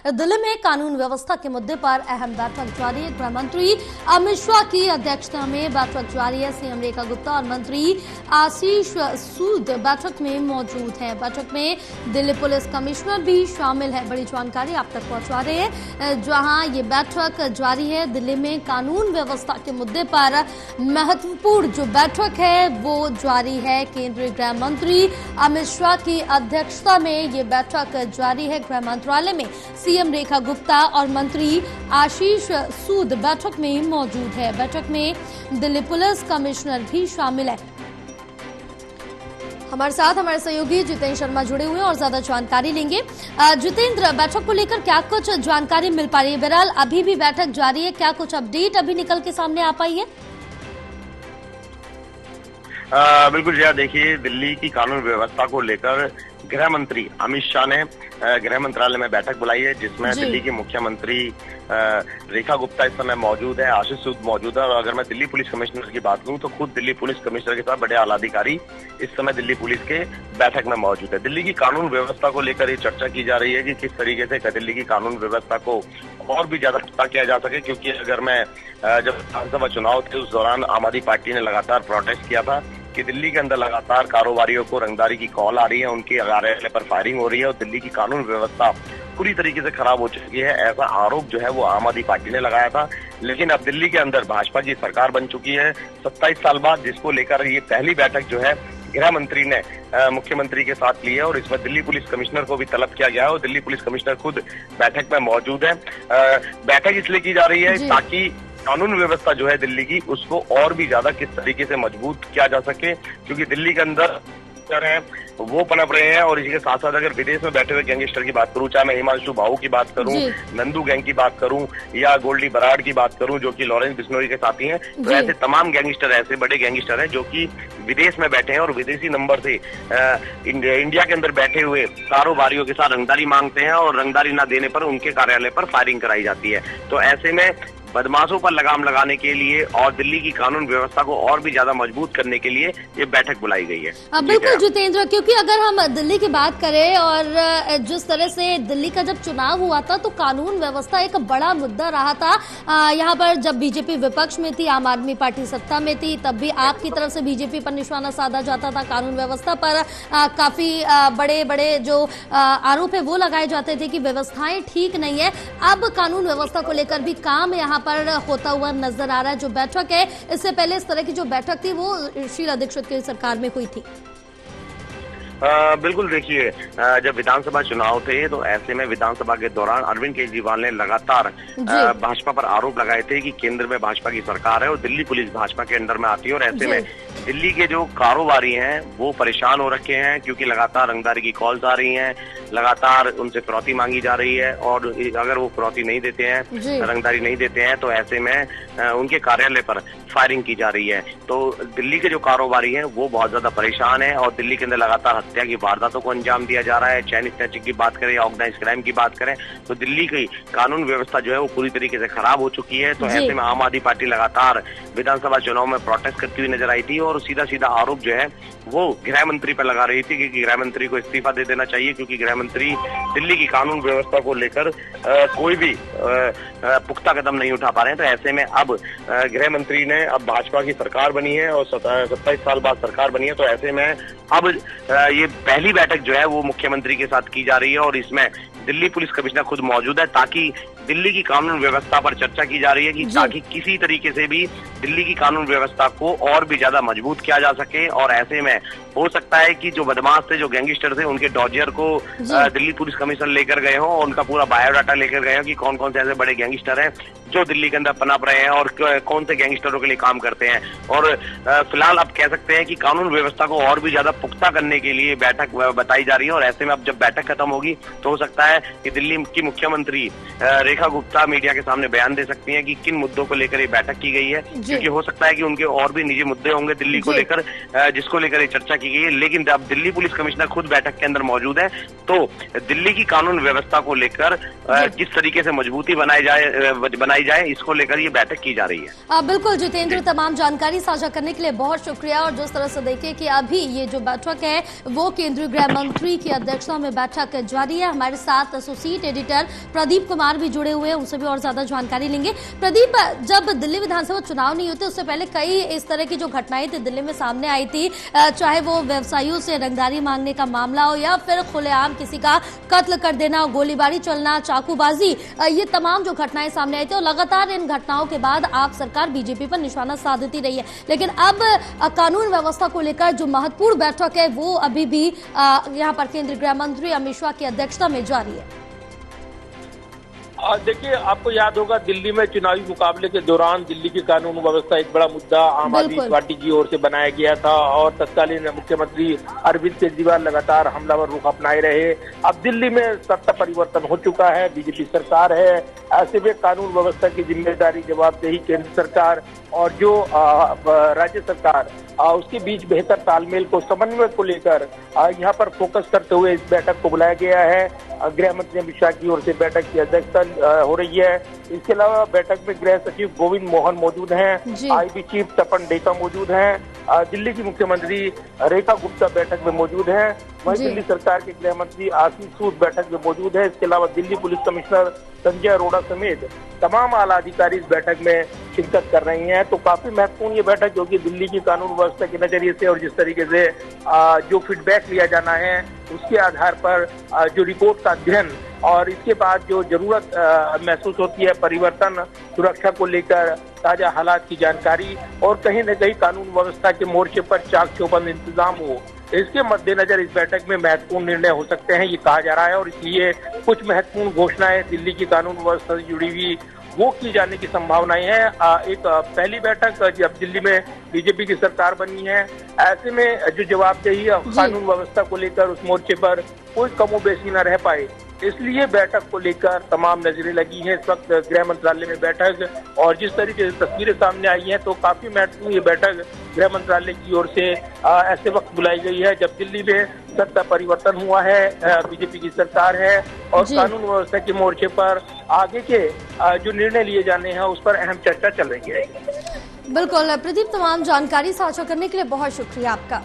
दिल्ली में कानून व्यवस्था के मुद्दे पर अहम बैठक जारी है। गृह मंत्री अमित शाह की अध्यक्षता में बैठक जारी है। सीएम रेखा गुप्ता और मंत्री आशीष सूद बैठक में मौजूद हैं। बैठक में दिल्ली पुलिस कमिश्नर भी शामिल है। बड़ी जानकारी आप तक पहुंचा रहे हैं। जहां ये बैठक जारी है, दिल्ली में कानून व्यवस्था के मुद्दे पर महत्वपूर्ण जो बैठक है वो जारी है। केंद्रीय गृह मंत्री अमित शाह की अध्यक्षता में ये बैठक जारी है। गृह मंत्रालय में सीएम रेखा गुप्ता और मंत्री आशीष सूद बैठक में मौजूद है। बैठक में दिल्ली पुलिस कमिश्नर भी शामिल है। हमारे साथ हमारे सहयोगी जितेंद्र शर्मा जुड़े हुए हैं और ज्यादा जानकारी लेंगे। जितेंद्र, बैठक को लेकर क्या कुछ जानकारी मिल पा रही है? बहरहाल अभी भी बैठक जारी है, क्या कुछ अपडेट अभी निकल के सामने आ पाई है? बिल्कुल जया, देखिए, दिल्ली की कानून व्यवस्था को लेकर गृह मंत्री अमित शाह ने गृह मंत्रालय में बैठक बुलाई है, जिसमें दिल्ली के मुख्यमंत्री रेखा गुप्ता इस समय मौजूद है, आशीष सूद मौजूद है। और अगर मैं दिल्ली पुलिस कमिश्नर की बात करूं तो खुद दिल्ली पुलिस कमिश्नर के साथ बड़े आला अधिकारी इस समय दिल्ली पुलिस के बैठक में मौजूद है। दिल्ली की कानून व्यवस्था को लेकर ये चर्चा की जा रही है कि किस तरीके से दिल्ली की कानून व्यवस्था को और भी ज्यादा पुख्ता किया जा सके, क्योंकि अगर मैं जब विधानसभा चुनाव थे उस दौरान आम आदमी पार्टी ने लगातार प्रोटेस्ट किया था कि दिल्ली के अंदर लगातार कारोबारियों को रंगदारी की कॉल आ रही है, उनके कार्यालय पर फायरिंग हो रही है और दिल्ली की कानून व्यवस्था पूरी तरीके से खराब हो चुकी है। ऐसा आरोप जो है वो आम आदमी पार्टी ने लगाया था। लेकिन अब दिल्ली के अंदर भाजपा की सरकार बन चुकी है 27 साल बाद, जिसको लेकर ये पहली बैठक जो है गृह मंत्री ने मुख्यमंत्री के साथ ली है और इसमें दिल्ली पुलिस कमिश्नर को भी तलब किया गया है और दिल्ली पुलिस कमिश्नर खुद बैठक में मौजूद है। बैठक इसलिए की जा रही है ताकि कानून व्यवस्था जो है दिल्ली की, उसको और भी ज्यादा किस तरीके से मजबूत किया जा सके, क्योंकि दिल्ली के अंदर है वो पनप रहे हैं। और इसी के साथ साथ अगर विदेश में बैठे हुए गैंगस्टर की बात करूं, चाहे मैं हिमांशु भाऊ की बात करूं, नंदू गैंग की बात करूं या गोल्डी बराड़ की बात करूं जो कि लॉरेंस बिश्नोई के साथी हैं, तो ऐसे तमाम गैंगस्टर, ऐसे बड़े गैंगस्टर हैं जो कि विदेश में बैठे हैं और विदेशी नंबर से इंडिया के अंदर बैठे हुए कारोबारियों के साथ रंगदारी मांगते हैं और रंगदारी न देने पर उनके कार्यालय पर फायरिंग कराई जाती है। तो ऐसे में बदमाशों पर लगाम लगाने के लिए और दिल्ली की कानून व्यवस्था को और भी ज्यादा मजबूत करने के लिए ये बैठक बुलाई गई है। बिल्कुल जितेंद्र, क्योंकि अगर हम दिल्ली की बात करें और जिस तरह से दिल्ली का जब चुनाव हुआ था तो कानून व्यवस्था एक बड़ा मुद्दा रहा था। यहाँ पर जब बीजेपी विपक्ष में थी, आम आदमी पार्टी सत्ता में थी, तब भी आपकी तरफ से बीजेपी पर निशाना साधा जाता था। कानून व्यवस्था पर काफी बड़े बड़े जो आरोप है वो लगाए जाते थे कि व्यवस्थाएं ठीक नहीं है। अब कानून व्यवस्था को लेकर भी काम यहाँ पर होता हुआ नजर आ रहा है। जो बैठक है, इससे पहले इस तरह की जो बैठक थी वो शीला दीक्षित की सरकार में हुई थी। बिल्कुल, देखिए, जब विधानसभा चुनाव थे तो ऐसे में विधानसभा के दौरान अरविंद केजरीवाल ने लगातार भाजपा पर आरोप लगाए थे कि केंद्र में भाजपा की सरकार है और दिल्ली पुलिस भाजपा के अंडर में आती है और ऐसे में दिल्ली के जो कारोबारी हैं वो परेशान हो रखे हैं, क्योंकि लगातार रंगदारी की कॉल्स आ रही हैं, लगातार उनसे फिरौती मांगी जा रही है और अगर वो फिरौती नहीं देते हैं, रंगदारी नहीं देते हैं, तो ऐसे में उनके कार्यालय पर फायरिंग की जा रही है। तो दिल्ली के जो कारोबारी हैं वो बहुत ज्यादा परेशान है और दिल्ली के अंदर लगातार हत्या की वारदातों को अंजाम दिया जा रहा है। चैन स्नैचिंग की बात करें या ऑर्गेनाइज क्राइम की बात करें तो दिल्ली की कानून व्यवस्था जो है वो पूरी तरीके से खराब हो चुकी है। तो ऐसे में आम आदमी पार्टी लगातार विधानसभा चुनाव में प्रोटेस्ट करती हुई नजर आई थी और सीधा सीधा आरोप जो है वो गृह मंत्री पर लगा रही थी कि गृह मंत्री को इस्तीफा दे देना चाहिए, क्योंकि गृह मंत्री दिल्ली की कानून व्यवस्था को लेकर कोई भी पुख्ता कदम नहीं उठा पा रहे हैं। तो ऐसे में अब गृह मंत्री ने, अब भाजपा की सरकार बनी है और 27 साल बाद सरकार बनी है, तो ऐसे में अब ये पहली बैठक जो है वो मुख्यमंत्री के साथ की जा रही है और इसमें दिल्ली पुलिस कमिश्नर खुद मौजूद है, ताकि दिल्ली की कानून व्यवस्था पर चर्चा की जा रही है कि ताकि किसी तरीके से भी दिल्ली की कानून व्यवस्था को और भी ज्यादा मजबूत किया जा सके। और ऐसे में हो सकता है कि जो बदमाश थे, जो गैंगस्टर थे, उनके डॉजियर को दिल्ली पुलिस कमिश्नर लेकर गए हों, उनका पूरा बायोडाटा लेकर गए हों कि कौन कौन से ऐसे बड़े गैंगस्टर हैं जो दिल्ली के अंदर पनप रहे हैं और कौन से गैंगस्टरों के लिए काम करते हैं। और फिलहाल अब कह सकते हैं कि कानून व्यवस्था को और भी ज्यादा पुख्ता करने के लिए बैठक बताई जा रही है। और ऐसे में अब जब बैठक खत्म होगी तो हो सकता है कि दिल्ली की मुख्यमंत्री रेखा गुप्ता मीडिया के सामने बयान दे सकती हैं कि किन मुद्दों को लेकर ये बैठक की गई है, क्योंकि हो सकता है कि उनके और भी निजी मुद्दे होंगे दिल्ली को लेकर, जिसको लेकर ये चर्चा की गई है। लेकिन अब दिल्ली पुलिस कमिश्नर खुद बैठक के अंदर मौजूद है, तो दिल्ली की कानून व्यवस्था को लेकर किस तरीके से मजबूती बनाई जाए इसको लेकर ये बैठक की जा रही है। बिल्कुल जितेंद्र, तमाम जानकारी साझा करने के लिए बहुत शुक्रिया। और जिस तरह से देखिए कि अभी ये जो बैठक है वो केंद्रीय गृह मंत्री की अध्यक्षता में बैठक जारी है। हमारे साथ साथ एसोसिएट एडिटर प्रदीप कुमार भी जुड़े हुए हैं, उनसे भी और ज्यादा जानकारी लेंगे। प्रदीप, जब दिल्ली विधानसभा चुनाव नहीं होते उससे पहले कई इस तरह की जो घटनाएं थी दिल्ली में सामने आई थी, चाहे वो व्यवसायियों से रंगदारी मांगने का मामला हो या फिर खुलेआम किसी का कत्ल कर देना, गोलीबारी चलना, चाकूबाजी, ये तमाम जो घटनाएं सामने आई थी और लगातार इन घटनाओं के बाद आप सरकार बीजेपी पर निशाना साधती रही है। लेकिन अब कानून व्यवस्था को लेकर जो महत्वपूर्ण बैठक है वो अभी भी यहाँ पर केंद्रीय गृह मंत्री अमित शाह की अध्यक्षता में जारी है। देखिए, आपको याद होगा दिल्ली में चुनावी मुकाबले के दौरान दिल्ली की कानून व्यवस्था एक बड़ा मुद्दा आम आदमी पार्टी की ओर से बनाया गया था और तत्कालीन मुख्यमंत्री अरविंद केजरीवाल लगातार हमलावर रुख अपनाए रहे। अब दिल्ली में सत्ता परिवर्तन हो चुका है, बीजेपी सरकार है, ऐसे में कानून व्यवस्था की जिम्मेदारी जवाबदेही केंद्र सरकार और जो राज्य सरकार उसके बीच बेहतर तालमेल को समन्वय को लेकर यहाँ पर फोकस करते हुए इस बैठक को बुलाया गया है। गृह मंत्री अमित शाह की ओर से बैठक की अध्यक्षता हो रही है। इसके अलावा बैठक में गृह सचिव गोविंद मोहन मौजूद हैं, आईबी चीफ तपन डेका मौजूद हैं, दिल्ली की मुख्यमंत्री रेखा गुप्ता बैठक में मौजूद हैं, वहीं दिल्ली सरकार के गृह मंत्री आशीष सूद बैठक में मौजूद है। इसके अलावा दिल्ली पुलिस कमिश्नर संजय अरोड़ा समेत तमाम आला अधिकारी इस बैठक में शिरकत कर रही हैं। तो काफी महत्वपूर्ण ये बैठक जो कि दिल्ली की कानून व्यवस्था के नजरिए से और जिस तरीके से जो फीडबैक लिया जाना है उसके आधार पर जो रिपोर्ट का अध्ययन और इसके बाद जो जरूरत महसूस होती है परिवर्तन, सुरक्षा को लेकर ताजा हालात की जानकारी और कहीं न कहीं कानून व्यवस्था के मोर्चे पर चाक चौबंद इंतजाम हो, इसके मद्देनजर इस बैठक में महत्वपूर्ण निर्णय हो सकते हैं, ये कहा जा रहा है। और इसलिए कुछ महत्वपूर्ण घोषणाएं दिल्ली की कानून व्यवस्था से जुड़ी हुई वो की जाने की संभावनाएं हैं। एक पहली बैठक जब दिल्ली में बीजेपी की सरकार बनी है, ऐसे में जो जवाबदेही कानून व्यवस्था को लेकर उस मोर्चे पर कोई कमोबेशी न रह पाए, इसलिए बैठक को लेकर तमाम नजरें लगी हैं। इस वक्त गृह मंत्रालय में बैठक और जिस तरीके से तस्वीरें सामने आई हैं तो काफी महत्वपूर्ण ये बैठक गृह मंत्रालय की ओर से ऐसे वक्त बुलाई गई है जब दिल्ली में सत्ता परिवर्तन हुआ है, बीजेपी की सरकार है और कानून व्यवस्था के मोर्चे पर आगे के जो निर्णय लिए जाने हैं उस पर अहम चर्चा चल रही है। बिल्कुल प्रदीप, तमाम जानकारी साझा करने के लिए बहुत शुक्रिया आपका।